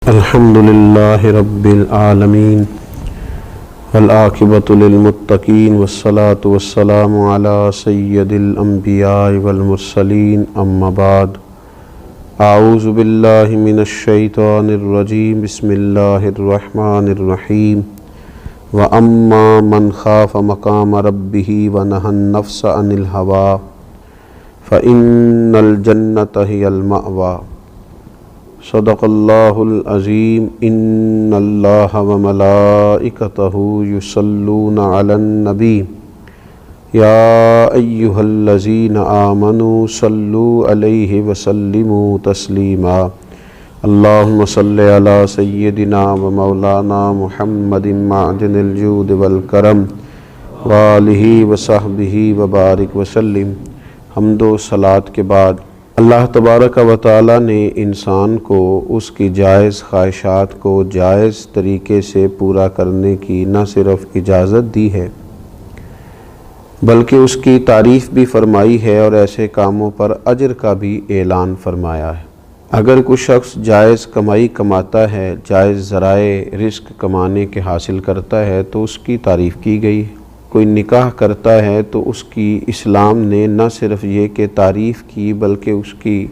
الحمد للہ رب العالمین والعاقبۃ للمتقین والصلاة والسلام علی سید الانبیاء والمرسلین اما بعد اعوذ باللہ من الشیطان الرجیم بسم اللہ الرحمن الرحیم واما من خاف مقام ربہ ونہى النفس عن الہویٰ فإن الجنة هی المأویٰ۔ صدق اللہ العظیم۔ ان اللہ وملائکتہ یصلون علی النبی یا ایہا الذین آمنوا صلوا علیہ وسلموا تسلیما۔ اللہم صل علی سیدنا ومولانا محمد معدن الجود والکرم وآلہ وصحبہ وبارک وسلم۔ حمد و صلاۃ کے بعد اللہ تبارک و تعالیٰ نے انسان کو اس کی جائز خواہشات کو جائز طریقے سے پورا کرنے کی نہ صرف اجازت دی ہے بلکہ اس کی تعریف بھی فرمائی ہے اور ایسے کاموں پر اجر کا بھی اعلان فرمایا ہے۔ اگر کوئی شخص جائز کمائی کماتا ہے، جائز ذرائع رزق کمانے کے حاصل کرتا ہے تو اس کی تعریف کی گئی ہے۔ کوئی نکاح کرتا ہے تو اس کی اسلام نے نہ صرف یہ کہ تعریف کی بلکہ اس کی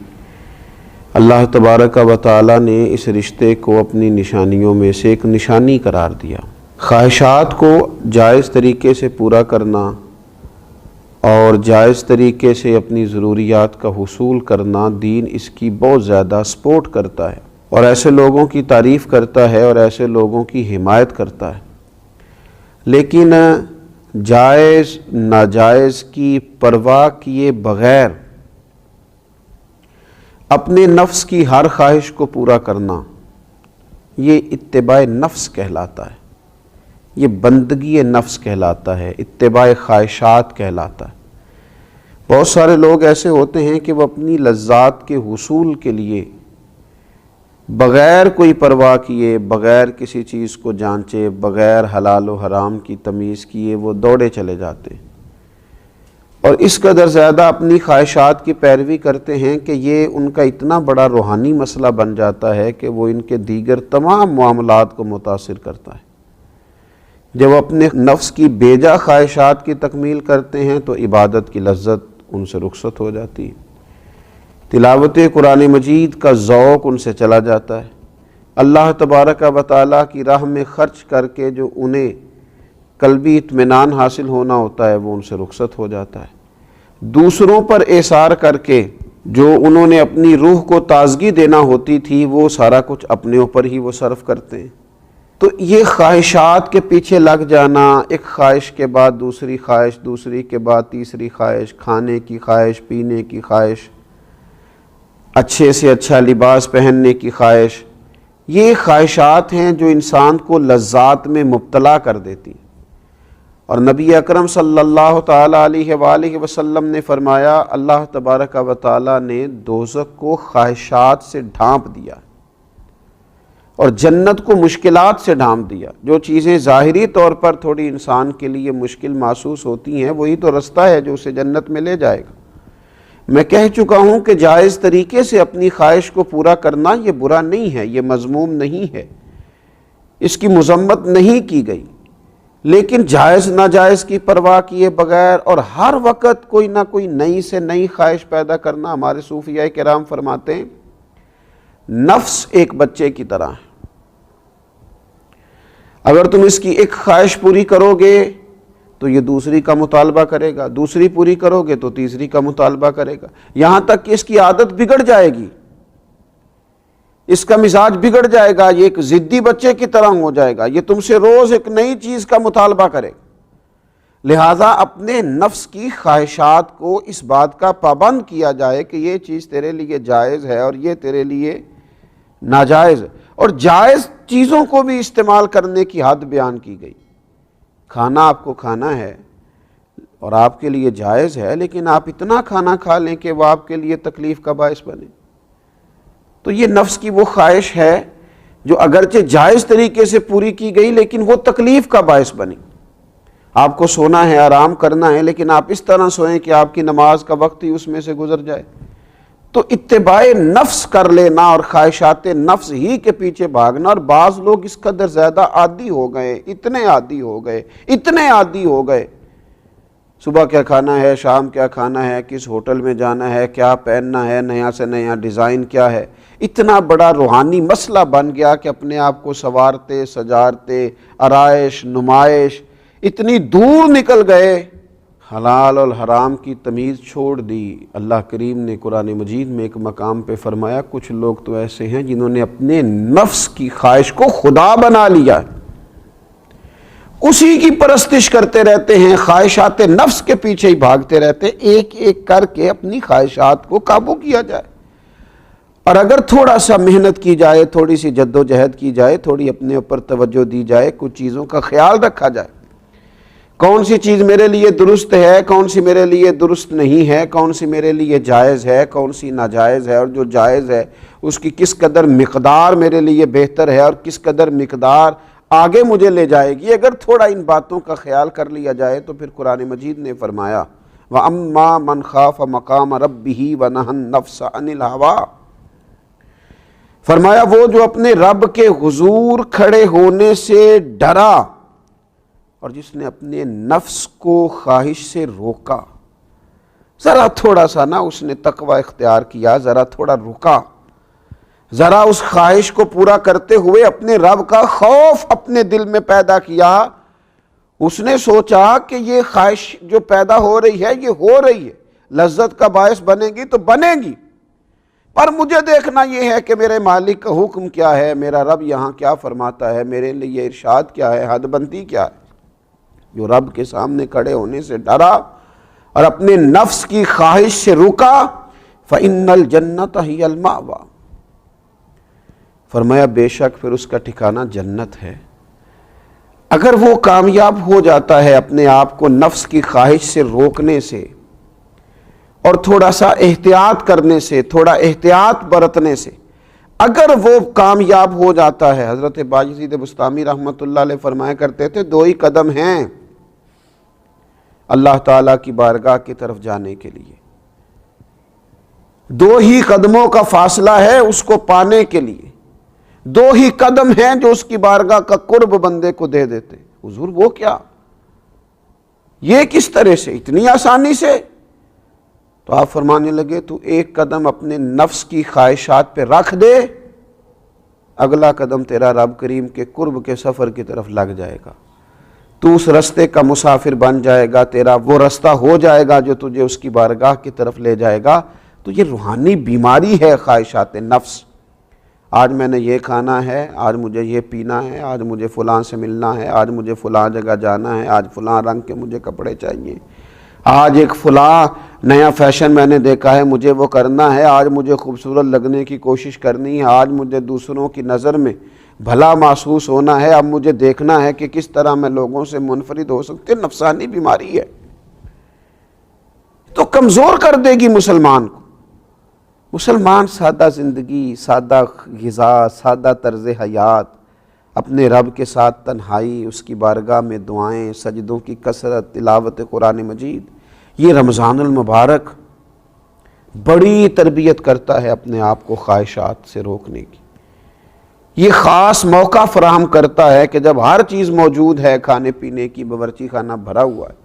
اللہ تبارک و تعالیٰ نے اس رشتے کو اپنی نشانیوں میں سے ایک نشانی قرار دیا۔ خواہشات کو جائز طریقے سے پورا کرنا اور جائز طریقے سے اپنی ضروریات کا حصول کرنا دین اس کی بہت زیادہ سپورٹ کرتا ہے اور ایسے لوگوں کی تعریف کرتا ہے اور ایسے لوگوں کی حمایت کرتا ہے۔ لیکن جائز ناجائز کی پرواہ کیے بغیر اپنے نفس کی ہر خواہش کو پورا کرنا یہ اتباع نفس کہلاتا ہے، یہ بندگی نفس کہلاتا ہے، اتباع خواہشات کہلاتا ہے۔ بہت سارے لوگ ایسے ہوتے ہیں کہ وہ اپنی لذات کے حصول کے لیے بغیر کوئی پرواہ کیے، بغیر کسی چیز کو جانچے، بغیر حلال و حرام کی تمیز کیے وہ دوڑے چلے جاتے ہیں اور اس قدر زیادہ اپنی خواہشات کی پیروی کرتے ہیں کہ یہ ان کا اتنا بڑا روحانی مسئلہ بن جاتا ہے کہ وہ ان کے دیگر تمام معاملات کو متاثر کرتا ہے۔ جب اپنے نفس کی بیجا خواہشات کی تکمیل کرتے ہیں تو عبادت کی لذت ان سے رخصت ہو جاتی ہے، تلاوت قرآن مجید کا ذوق ان سے چلا جاتا ہے، اللہ تبارک و تعالیٰ کی راہ میں خرچ کر کے جو انہیں قلبی اطمینان حاصل ہونا ہوتا ہے وہ ان سے رخصت ہو جاتا ہے۔ دوسروں پر اثار کر کے جو انہوں نے اپنی روح کو تازگی دینا ہوتی تھی وہ سارا کچھ اپنے اوپر ہی وہ صرف کرتے ہیں۔ تو یہ خواہشات کے پیچھے لگ جانا، ایک خواہش کے بعد دوسری خواہش، دوسری کے بعد تیسری خواہش، کھانے کی خواہش، پینے کی خواہش، اچھے سے اچھا لباس پہننے کی خواہش، یہ خواہشات ہیں جو انسان کو لذات میں مبتلا کر دیتی۔ اور نبی اکرم صلی اللہ تعالیٰ علیہ وآلہ وسلم نے فرمایا اللہ تبارک و تعالیٰ نے دوزخ کو خواہشات سے ڈھانپ دیا اور جنت کو مشکلات سے ڈھانپ دیا۔ جو چیزیں ظاہری طور پر تھوڑی انسان کے لیے مشکل محسوس ہوتی ہیں وہی تو رستہ ہے جو اسے جنت میں لے جائے گا۔ میں کہہ چکا ہوں کہ جائز طریقے سے اپنی خواہش کو پورا کرنا یہ برا نہیں ہے، یہ مذموم نہیں ہے، اس کی مذمت نہیں کی گئی، لیکن جائز ناجائز کی پرواہ کیے بغیر اور ہر وقت کوئی نہ کوئی نئی سے نئی خواہش پیدا کرنا، ہمارے صوفیاء کرام فرماتے ہیں نفس ایک بچے کی طرح ہے، اگر تم اس کی ایک خواہش پوری کرو گے تو یہ دوسری کا مطالبہ کرے گا، دوسری پوری کرو گے تو تیسری کا مطالبہ کرے گا، یہاں تک کہ اس کی عادت بگڑ جائے گی، اس کا مزاج بگڑ جائے گا، یہ ایک ضدی بچے کی طرح ہو جائے گا، یہ تم سے روز ایک نئی چیز کا مطالبہ کرے گا۔ لہٰذا اپنے نفس کی خواہشات کو اس بات کا پابند کیا جائے کہ یہ چیز تیرے لیے جائز ہے اور یہ تیرے لیے ناجائز ہے، اور جائز چیزوں کو بھی استعمال کرنے کی حد بیان کی گئی۔ کھانا آپ کو کھانا ہے اور آپ کے لیے جائز ہے، لیکن آپ اتنا کھانا کھا لیں کہ وہ آپ کے لیے تکلیف کا باعث بنے، تو یہ نفس کی وہ خواہش ہے جو اگرچہ جائز طریقے سے پوری کی گئی لیکن وہ تکلیف کا باعث بنی۔ آپ کو سونا ہے، آرام کرنا ہے، لیکن آپ اس طرح سوئیں کہ آپ کی نماز کا وقت ہی اس میں سے گزر جائے، تو اتباع نفس کر لینا اور خواہشات نفس ہی کے پیچھے بھاگنا. اور بعض لوگ اس قدر زیادہ عادی ہو گئے، اتنے عادی ہو گئے، صبح کیا کھانا ہے، شام کیا کھانا ہے، کس ہوٹل میں جانا ہے، کیا پہننا ہے، نیا سے نیا ڈیزائن کیا ہے. اتنا بڑا روحانی مسئلہ بن گیا کہ اپنے آپ کو سنوارتے سجارتے، آرائش نمائش، اتنی دور نکل گئے، حلال اور حرام کی تمیز چھوڑ دی. اللہ کریم نے قرآن مجید میں ایک مقام پہ فرمایا کچھ لوگ تو ایسے ہیں جنہوں نے اپنے نفس کی خواہش کو خدا بنا لیا، اسی کی پرستش کرتے رہتے ہیں، خواہشات نفس کے پیچھے ہی بھاگتے رہتے ہیں. ایک ایک کر کے اپنی خواہشات کو قابو کیا جائے، اور اگر تھوڑا سا محنت کی جائے، تھوڑی سی جد و جہد کی جائے، تھوڑی اپنے اوپر توجہ دی جائے، کچھ چیزوں کا خیال رکھا جائے، کون سی چیز میرے لیے درست ہے، کون سی میرے لیے درست نہیں ہے، کون سی میرے لیے جائز ہے، کون سی ناجائز ہے، اور جو جائز ہے اس کی کس قدر مقدار میرے لیے بہتر ہے اور کس قدر مقدار آگے مجھے لے جائے گی. اگر تھوڑا ان باتوں کا خیال کر لیا جائے تو پھر قرآن مجید نے فرمایا وَأَمَّا مَنْ خَافَ مَقَامَ رَبِّهِ وَنَهَى النَّفْسَ عَنِ الْهَوَىٰ، فرمایا وہ جو اپنے رب کے حضور کھڑے ہونے سے ڈرا اور جس نے اپنے نفس کو خواہش سے روکا، ذرا تھوڑا سا نا اس نے تقوی اختیار کیا، ذرا تھوڑا رکا، ذرا اس خواہش کو پورا کرتے ہوئے اپنے رب کا خوف اپنے دل میں پیدا کیا. اس نے سوچا کہ یہ خواہش جو پیدا ہو رہی ہے یہ ہو رہی ہے، لذت کا باعث بنے گی تو بنے گی، پر مجھے دیکھنا یہ ہے کہ میرے مالک کا حکم کیا ہے، میرا رب یہاں کیا فرماتا ہے، میرے لیے ارشاد کیا ہے، حد بندی کیا ہے. جو رب کے سامنے کھڑے ہونے سے ڈرا اور اپنے نفس کی خواہش سے رکا فَإِنَّ الْجَنَّةَ هِيَ الْمَأْوَىٰ، فرمایا بے شک پھر اس کا ٹھکانہ جنت ہے. اگر وہ کامیاب ہو جاتا ہے اپنے آپ کو نفس کی خواہش سے روکنے سے اور تھوڑا سا احتیاط کرنے سے، تھوڑا احتیاط برتنے سے اگر وہ کامیاب ہو جاتا ہے، حضرت باجزید بسطامی رحمۃ اللہ علیہ فرمایا کرتے تھے 2 ہی قدم ہیں اللہ تعالیٰ کی بارگاہ کی طرف جانے کے لیے، 2 ہی قدموں کا فاصلہ ہے اس کو پانے کے لیے، 2 ہی قدم ہیں جو اس کی بارگاہ کا قرب بندے کو دے دیتے. حضور وہ کیا، یہ کس طرح سے، اتنی آسانی سے؟ تو آپ فرمانے لگے تو 1 قدم اپنے نفس کی خواہشات پہ رکھ دے، اگلا قدم تیرا رب کریم کے قرب کے سفر کی طرف لگ جائے گا، تو اس رستے کا مسافر بن جائے گا، تیرا وہ رستہ ہو جائے گا جو تجھے اس کی بارگاہ کی طرف لے جائے گا. تو یہ روحانی بیماری ہے خواہشات نفس. آج میں نے یہ کھانا ہے، آج مجھے یہ پینا ہے، آج مجھے فلاں سے ملنا ہے، آج مجھے فلاں جگہ جانا ہے، آج فلاں رنگ کے مجھے کپڑے چاہیے، آج ایک فلاں نیا فیشن میں نے دیکھا ہے مجھے وہ کرنا ہے، آج مجھے خوبصورت لگنے کی کوشش کرنی ہے، آج مجھے دوسروں کی نظر میں بھلا محسوس ہونا ہے، اب مجھے دیکھنا ہے کہ کس طرح میں لوگوں سے منفرد ہو سکتے. نفسانی بیماری ہے، تو کمزور کر دے گی مسلمان کو. مسلمان سادہ زندگی، سادہ غذا، سادہ طرز حیات، اپنے رب کے ساتھ تنہائی، اس کی بارگاہ میں دعائیں، سجدوں کی کثرت، تلاوت قرآن مجید، یہ رمضان المبارک بڑی تربیت کرتا ہے اپنے آپ کو خواہشات سے روکنے کی. یہ خاص موقع فراہم کرتا ہے کہ جب ہر چیز موجود ہے، کھانے پینے کی باورچی خانہ بھرا ہوا ہے،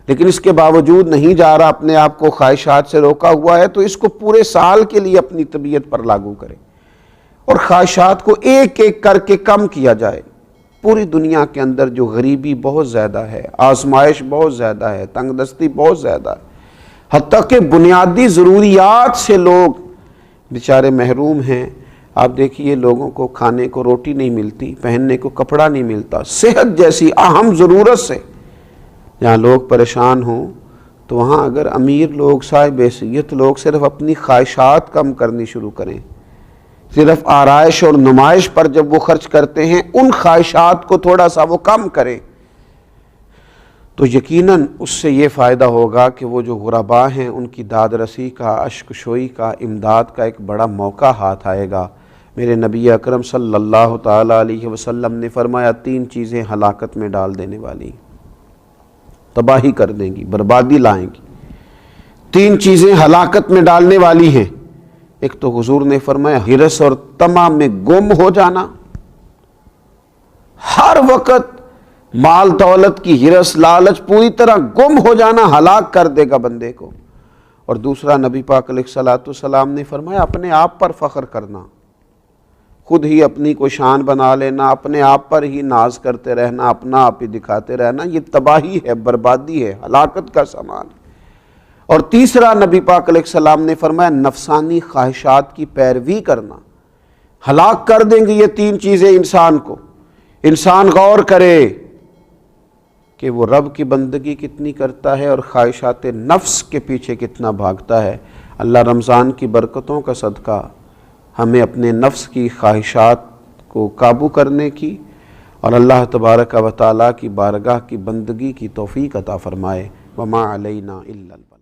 لیکن اس کے باوجود نہیں جا رہا، اپنے آپ کو خواہشات سے روکا ہوا ہے، تو اس کو پورے سال کے لیے اپنی طبیعت پر لاگو کرے اور خواہشات کو ایک ایک کر کے کم کیا جائے. پوری دنیا کے اندر جو غریبی بہت زیادہ ہے، آزمائش بہت زیادہ ہے، تنگ دستی بہت زیادہ ہے، حتیٰ کہ بنیادی ضروریات سے لوگ بیچارے محروم ہیں. آپ دیکھیے لوگوں کو کھانے کو روٹی نہیں ملتی، پہننے کو کپڑا نہیں ملتا، صحت جیسی اہم ضرورت سے جہاں لوگ پریشان ہوں، تو وہاں اگر امیر لوگ، صاحب حیثیت لوگ صرف اپنی خواہشات کم کرنی شروع کریں، صرف آرائش اور نمائش پر جب وہ خرچ کرتے ہیں، ان خواہشات کو تھوڑا سا وہ کم کریں، تو یقیناً اس سے یہ فائدہ ہوگا کہ وہ جو غرباء ہیں ان کی داد رسی کا، اشک شوئی کا، امداد کا ایک بڑا موقع ہاتھ آئے گا. میرے نبی اکرم صلی اللہ تعالیٰ علیہ وسلم نے فرمایا 3 چیزیں ہلاکت میں ڈال دینے والی، تباہی کر دیں گی، بربادی لائیں گی. 3 چیزیں ہلاکت میں ڈالنے والی ہیں. ایک تو حضور نے فرمایا ہرس اور طمع میں گم ہو جانا، ہر وقت مال دولت کی ہرس لالچ پوری طرح گم ہو جانا ہلاک کر دے گا بندے کو۔ اور دوسرا نبی پاک علیہ الصلوۃ والسلام نے فرمایا اپنے آپ پر فخر کرنا، خود ہی اپنی کو شان بنا لینا، اپنے آپ پر ہی ناز کرتے رہنا، اپنا آپ ہی دکھاتے رہنا، یہ تباہی ہے، بربادی ہے، ہلاکت کا سامان ہے۔ اور تیسرا نبی پاک علیہ السلام نے فرمایا نفسانی خواہشات کی پیروی کرنا، ہلاک کر دیں گے یہ تین چیزیں انسان کو۔ انسان غور کرے کہ وہ رب کی بندگی کتنی کرتا ہے اور خواہشات نفس کے پیچھے کتنا بھاگتا ہے۔ اللہ رمضان کی برکتوں کا صدقہ ہمیں اپنے نفس کی خواہشات کو قابو کرنے کی اور اللہ تبارک و تعالیٰ کی بارگاہ کی بندگی کی توفیق عطا فرمائے۔ وما علینا الا البلاغ۔